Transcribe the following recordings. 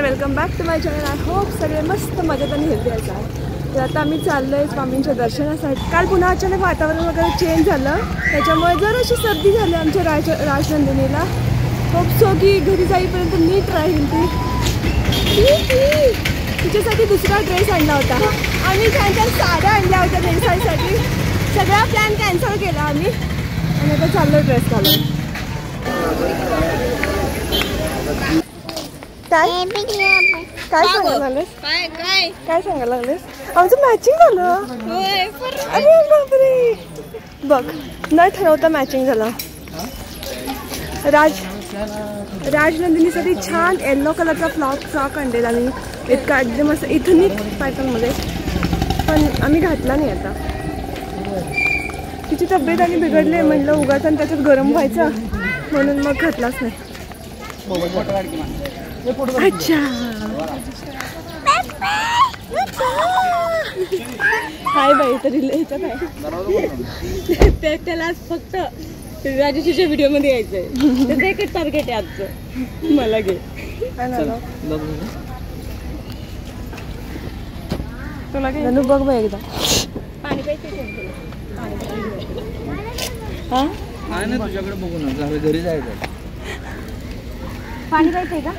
नमस्कार, welcome back to my channel. I hope सगळे मस्त मजेत आणि हेल्दी असाल. तर आता आम्ही चाललो आहे स्वामींच्या दर्शनासाठी. काल पुन्हा अचानक वातावरण वगैरे चेंज झालं, त्याच्यामुळे जराशी सर्दी झाली आमच्या राजनंदिनीला. होप सो की घरी जाईपर्यंत नीट राहील ती. तिच्यासाठी दुसरा ड्रेस आणला होता. आम्ही छान साड्या आणल्या होत्या नेसायसाठी. सगळा प्लॅन कॅन्सल केला आम्ही आणि आता चाललो ड्रेस घालून. काय काय सांगायला लागलेस? काय सांगायला लागलेस? आमचं मॅचिंग झालं. अरे बापरे, बघ न ठरवता मॅचिंग झालं. राजनंदिनीसाठी छान येल्लो कलरचा फ्रॉक आणलेला मी, इतका एकदम असं इथनिक पॅटर्नमध्ये, पण आम्ही घातला नाही. आता तिची तब्येत आणि बिघडली म्हटलं उगाच आणि त्याच्यात गरम व्हायचं म्हणून मग घातलाच नाही. अच्छा हाय बाई, तरी ह्याच्यात आहे त्याला फक्त राजेशच्या व्हिडिओमध्ये यायचंय. त्याचं एकच टार्गेट आहे आजचं, मला घे. तुला काय बघ बाई एकदा. पाणी प्यायचं हा नाही तुझ्याकडे बघू ना, घरी जायचं. पाणी प्यायचंय का?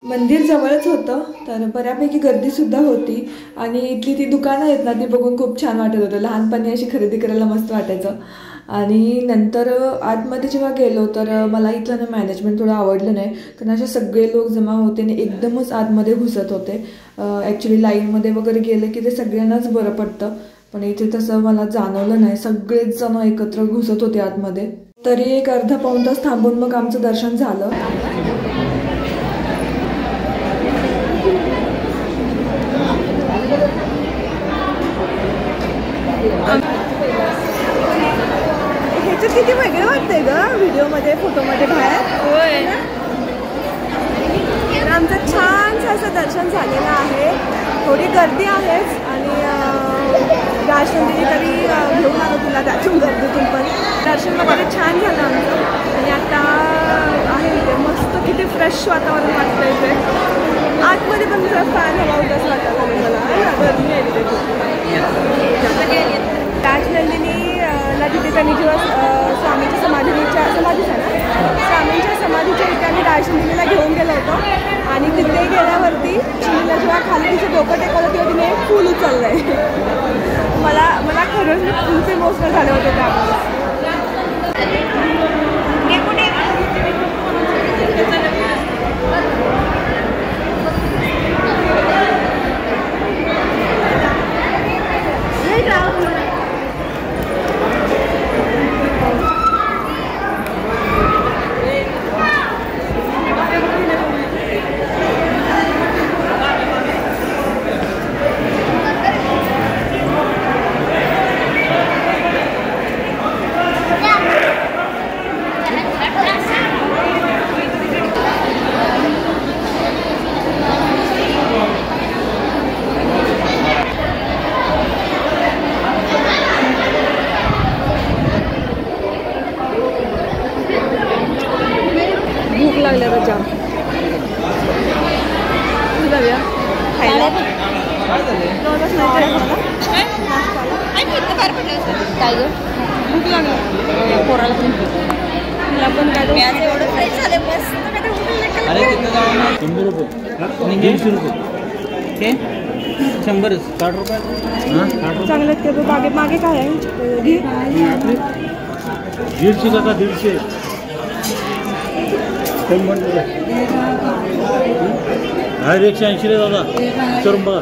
मंदिर जवळच होतं, तर बऱ्यापैकी गर्दी सुद्धा होती. आणि इथली ती दुकानं आहेत ना, ती बघून खूप छान वाटत होतं. लहानपणी अशी खरेदी करायला मस्त वाटायचं. आणि नंतर आतमध्ये जेव्हा गेलो तर मला इथलं ना मॅनेजमेंट थोडं आवडलं नाही, कारण असे सगळे लोक जमा होते आणि एकदमच आतमध्ये घुसत होते. ॲक्च्युली लाईनमध्ये वगैरे गेलं की ते सगळ्यांनाच बरं पडतं, पण इथे तसं मला जाणवलं नाही. सगळेच जण एकत्र घुसत होते आतमध्ये. तरी एक अर्धा पाऊण तास थांबून मग आमचं दर्शन झालं. ह्याच्यात किती वेगळं वाटतंय ग व्हिडिओमध्ये, फोटोमध्ये बाहेर. होय, आमचं छानसं असं दर्शन झालेलं आहे. थोडी गर्दी आहेच आणि राजनंदिनी तरी घेऊन आलो तुला त्यातून गर्दीतून, पण दर्शन वगैरे छान झालं आमचं. आणि आता आहे इथे मस्त, किती फ्रेश वातावरण वाटतं इथे. आतमध्ये पण जरा फॅन हवा होता असं वाटायला मला. गर्दी आहे तिथे खूप. राजनंदिनीला तिथे त्यांनी जेव्हा स्वामींच्या समाधीच्या आहे ना, स्वामींच्या समाधीच्या इथे आम्ही राजनंदिनीला घेऊन गेलो होतो. आणि तिथे गेल्यावरती चिनीला जेव्हा खाली तिचं डोकं टेकवलं तेव्हा तिने फुल उचललं आहे. मला खरंच खूप इमोशनल झाले होते त्यामुळे. भूक लागल्या तर जाम. तू जाऊया खायला. काय ग भूक लागली पोराला पण. तुला पण काय 100 रुपये 150 रुपये 100 60 रुपये चांगलं ते. मागे काय आहे? घे 150 का 150 180 रे दादा. करून बघा.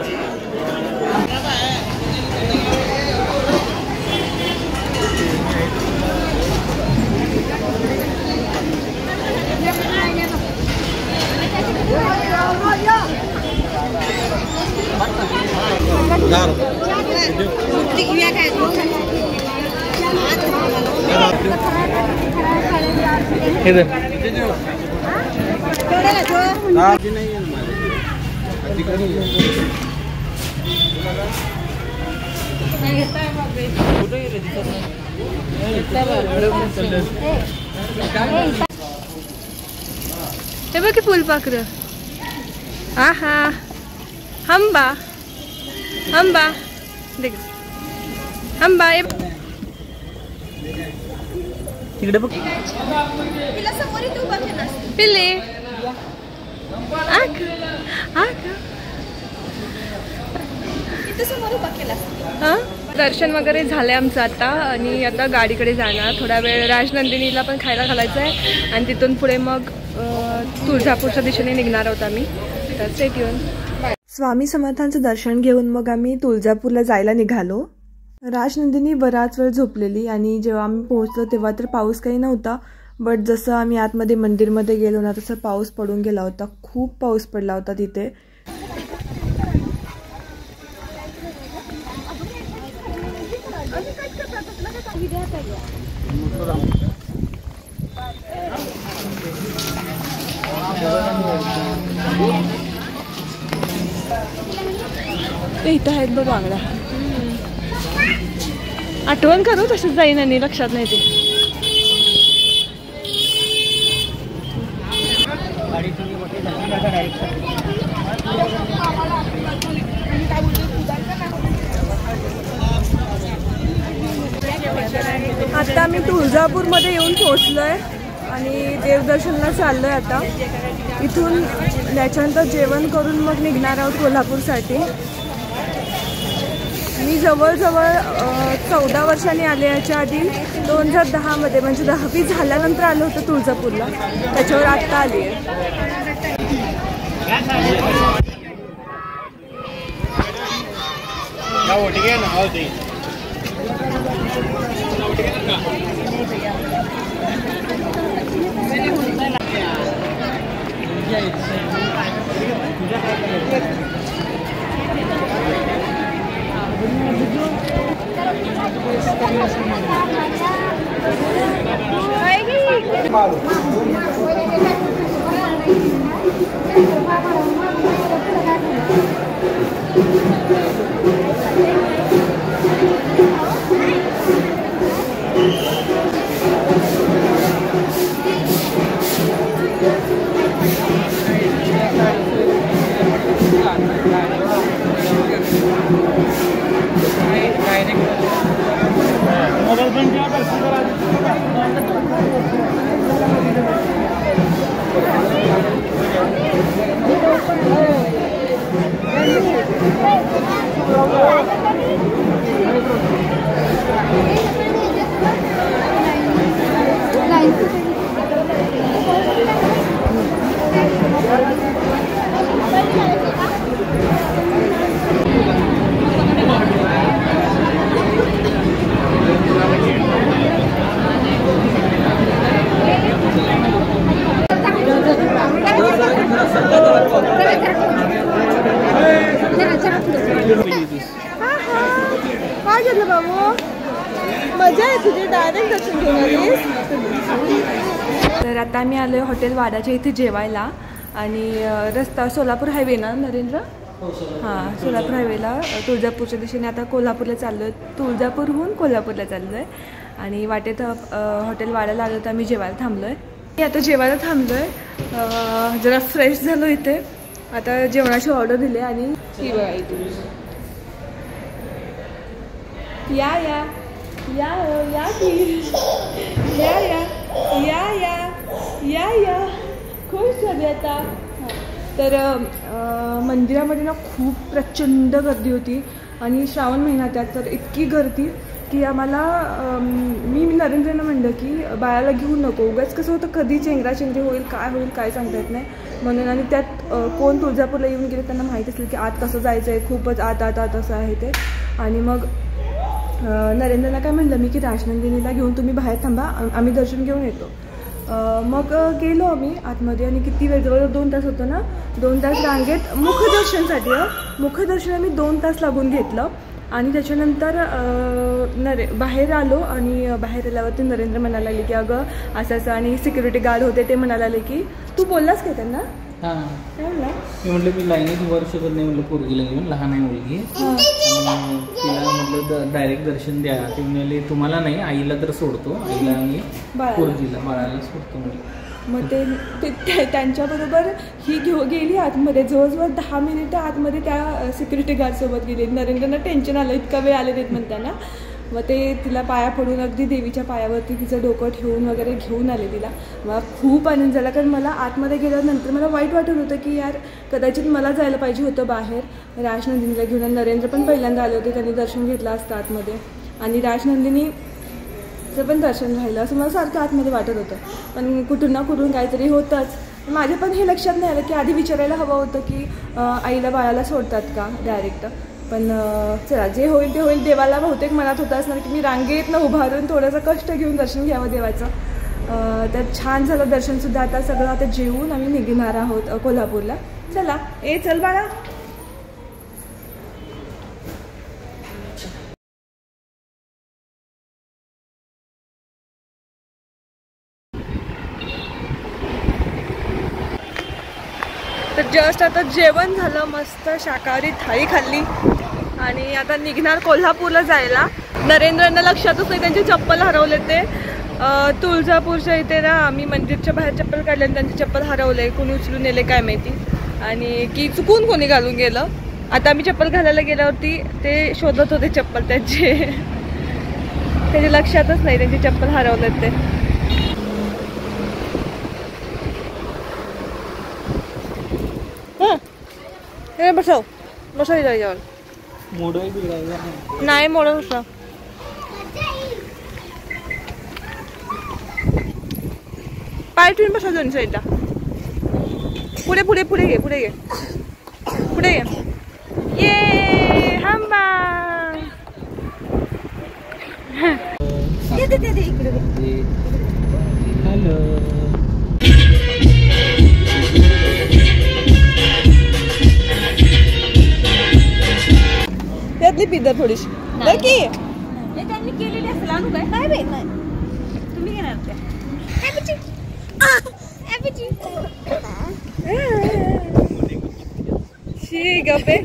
हे बघ की फुलपाखरं. आहा हंबा हंबा देख हंबा. तिकडे बघ पिल्ले. दर्शन वगैरे झाले आमचं आता आणि आता गाडीकडे जाणार. थोडा वेळ राजनंदिनीला पण खायला घालायचं आहे आणि तिथून पुढे मग तुळजापूरच्या दिशेने निघणार आहोत आम्ही. तर स्टेट येऊन स्वामी समर्थांचं दर्शन घेऊन मग आम्ही तुळजापूरला जायला निघालो. राजनंदिनी बराच वेळ झोपलेली आणि जेव्हा आम्ही पोहोचलो तेव्हा तर पाऊस काही नव्हता. बट जसं आम्ही आतमध्ये मंदिरमध्ये गेलो ना तसं पाऊस पडून गेला होता. खूप पाऊस पडला होता तिथे. इथं आहेत बघ बांगडा. आठवण करू तसंच जाईन आणि लक्षात नाही ते. आता आम्ही तुळजापूरमध्ये येऊन पोहोचलोय आणि देवदर्शनला चाललोय. आता इथून त्याच्यानंतर जेवण करून मग निघणार आहोत कोल्हापूरसाठी. मी जवळजवळ 14 वर्षांनी आले. याच्या आधी 2010मध्ये म्हणजे 10वी झाल्यानंतर आलं होतं तुळजापूरला. त्याच्यावर आत्ता आली आहे. काय घेतलं बाबू? मजा आहे तुझी. डायरेक्ट दर्शन घेऊन आलीस. तर आता आम्ही आलोय हॉटेल वाडाच्या इथे जेवायला आणि रस्ता सोलापूर हायवे ना नरेंद्र? हां, सोलापूर हायवेला तुळजापूरच्या दिशेने आता कोल्हापूरला चाललो आहे. तुळजापूरहून कोल्हापूरला चाललो आहे आणि वाटेत हॉटेल वाड्याला आलो तर आम्ही जेवायला थांबलो आहे. मी आता जेवायला थांबलो आहे. जरा फ्रेश झालो इथे. आता जेवणाची ऑर्डर दिली आणि ही बघा इथे. या या या या की या या या या या या खुश झाली आता. तर मंदिरामध्ये ना खूप प्रचंड गर्दी होती आणि श्रावण महिना त्यात तर इतकी गर्दी की आम्हाला मी नरेंद्रनं म्हणलं की बाळाला घेऊन नको. उगाच कसं होतं कधी चेंगराचेंगरी होईल काय सांगता येत नाही म्हणून. आणि त्यात कोण तुळजापूरला येऊन गेले त्यांना माहीत असेल की आत कसं जायचं आहे. खूपच आत असं आहे ते. आणि मग नरेंद्रला काय म्हणलं मी की राजनंदिनीला घेऊन तुम्ही बाहेर थांबा, आम्ही दर्शन घेऊन येतो. मग गेलो आम्ही आतमध्ये आणि किती वेळ, जवळ 2 तास होतो ना. 2 तास रांगेत मुखदर्शनसाठी. मुखदर्शन आम्ही 2 तास लागून घेतलं आणि त्याच्यानंतर बाहेर आलो आणि बाहेर आल्यावरती नरेंद्र म्हणायला लागले की अगं असं असं. आणि सिक्युरिटी गार्ड होते ते म्हणायला लागले की तू बोललास काय त्यांना? हां, मी म्हटलं मी लाईनीत वर शकत नाही म्हटलं पोरगीला घेऊन. लहान आहे मुलगी. तिला म्हटलं डायरेक्ट दर्शन द्या. ते म्हणाले तुम्हाला नाही, आईला तर सोडतो. आईला आणि पोरगीला बाळाला सोडतो म्हटलं. मग ते त्यांच्याबरोबर ही गेली आतमध्ये. जवळजवळ 10 मिनिटं आतमध्ये त्या सिक्युरिटी गार्डसोबत गेली. नरेंद्रना टेन्शन आलं, इतका वेळ आले नाहीत म्हणताना. मग ते तिला पाया पडून अगदी देवीच्या पायावरती तिचं डोकं ठेवून वगैरे घेऊन आले तिला. मला खूप आनंद झाला, कारण मला आतमध्ये गेल्यानंतर मला वाईट वाटत होतं की यार कदाचित मला जायला पाहिजे होतं बाहेर राजनंदिनीला घेऊन. नरेंद्र पण पहिल्यांदा आले होते, त्यांनी दर्शन घेतलं असतं आतमध्ये आणि राजनंदिनीचं पण दर्शन राहिलं असं मला सारखं आतमध्ये वाटत होतं. पण कुठून ना कुठून काहीतरी होतंच. माझ्या पण हे लक्षात नाही आलं की आधी विचारायला हवं होतं की आईला बाळाला सोडतात का डायरेक्ट. पण चला जे होईल ते होईल. देवाला बहुतेक मनात होतं असणार की मी रांगेतनं उभारून थोडंसं कष्ट घेऊन दर्शन घ्यावं देवाचं. तर छान झालं दर्शनसुद्धा. आता सगळं आता जेवून आम्ही निघणार आहोत कोल्हापूरला. चला चल बाळा. तर जस्ट आता जेवण झालं, मस्त शाकाहारी थाळी खाल्ली आणि आता निघणार कोल्हापूरला जायला. नरेंद्रांना लक्षातच नाही त्यांची चप्पल हरवले. ते तुळजापूरच्या इथे ना आम्ही मंदिरच्या बाहेर चप्पल काढले आणि त्यांची चप्पल हरवले. कोणी उचलून नेले काय माहिती, आणि की चुकून कोणी घालून गेलं. आता आम्ही चप्पल घालायला गेल्यावरती ते शोधत होते चप्पल त्याचे लक्षातच नाही त्यांची चप्पल हरवलेत ते. बसव याच्यावर नाही मोडत असं. पाय ठेवून बसा दोन्ही साईडला. पुढे पुढे पुढे घे पुढे घे पुढे घे. ये हंबा. हॅलो त्यातली पिद्दा थोडीशी की त्यांनी केलेली असेल. आणू काय नाही बाई, नाही तुम्ही घेणार त्या. शी गप्पे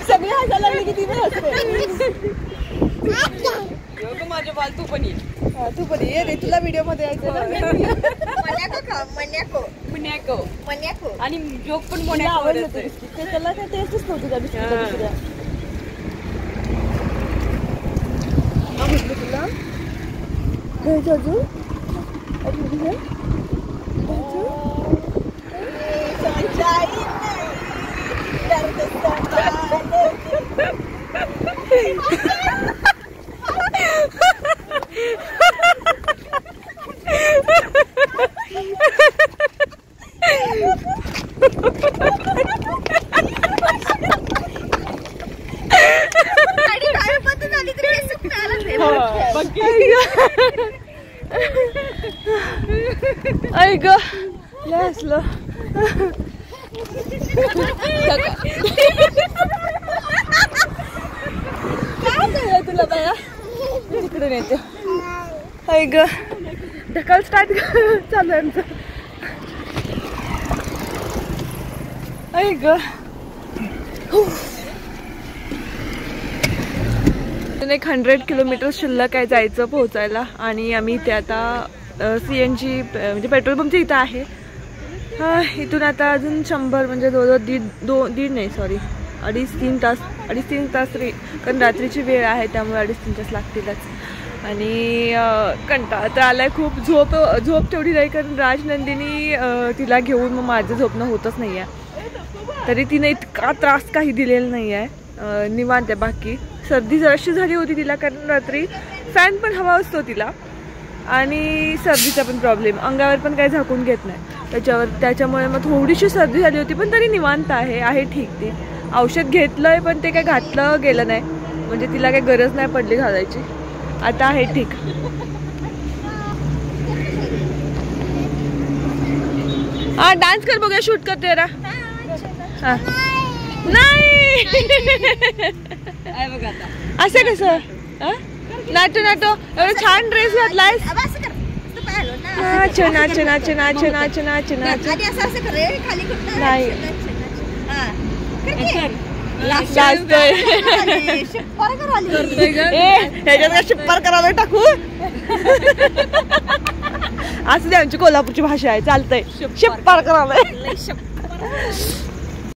सगळे हसायला लागले की ती पण हसते. माझ्या बाल तू पण ये. तू पण ये रे, तुला व्हिडिओ मध्ये यायचं ना. आणि जोक पण मोन्या आवडलं ते. त्याला काय टेस्टच नव्हती त्या दुसऱ्या. तुला घ्यायचं अजून ऐक असलं काय तुला बाया तिकडून येते. ऐक ढकल स्टार्ट चालू आहे आमचं. ऐक 100 किलोमीटर शिल्लक आहे जायचं पोहोचायला. आणि आम्ही ते आता CNG म्हणजे पेट्रोल पंपच्या इथं आहे. इथून आता अजून 100 म्हणजे दीड नाही सॉरी 2.5-3 तास कारण रात्रीची वेळ आहे त्यामुळे 2.5-3 तास लागतीलच. आणि कंटाळा तर आलाय खूप. झोप तेवढी नाही कारण राजनंदिनी तिला घेऊन मग माझं झोपणं होतच नाही आहे. तरी तिने इतका त्रास काही दिलेला नाही आहे, निवांत आहे. बाकी सर्दी जराशी झाली होती तिला कारण रात्री फॅन पण हवा असतो तिला आणि सर्दीचा पण प्रॉब्लेम. अंगावर पण काही झाकून घेत नाही त्याच्यामुळे मग थोडीशी सर्दी झाली होती. पण तरी निवांत आहे ठीक. ते औषध घेतलंय पण ते काय घातलं गेलं नाही म्हणजे तिला काही गरज नाही पडली घालायची. आता आहे ठीक. हा डान्स कर बघूया, शूट करते जरा. हा नाही असं कसं नाचो एवढं छान ड्रेस घातलाय. नाच नाच नाच नाच नाच नाच नाच नाही ह्याच्यात काय शिप्पार करायला टाकू असं दे, आमची कोल्हापूरची भाषा आहे, चालतंय शिप्पार करायला.